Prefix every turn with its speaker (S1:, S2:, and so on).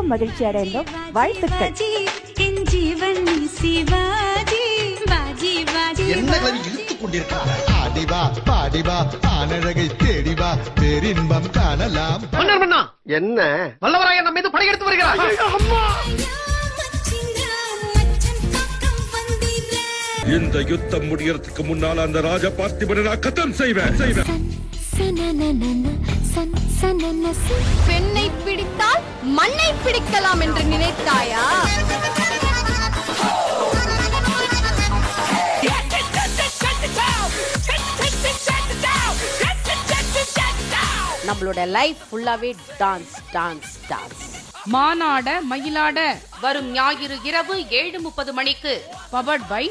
S1: மிகவும் மகிழ்ச்சி அடைந்தோம். வாழ்த்துக்கள்.
S2: என்ன கவி இழுத்துக் கொண்டிருக்கிறார்? ஆடிவா பாடிவா ஆனழகை தேடிவா பேரின்பம் காணலாம்.
S3: என்ன வல்லவராய நம்ம மீது படையெடுத்து வருகிறார்.
S4: இந்த யுத்தம் முடியறதுக்கு முன்னால் அந்த ராஜ பார்த்திபனை நான் கத்தம் செய்வேன்.
S5: பெண்ணை பிடித்தால் மண்ணை பிடிக்கலாம் என்று நினைத்தாயா?
S6: நம்மளோட லைஃப் ஃபுல்லாவே dance dance dance.
S7: Maanada Mayilada
S6: வரும் ஞாயிறு இரவு 7:30 மணிக்கு
S7: பவர்ட் பை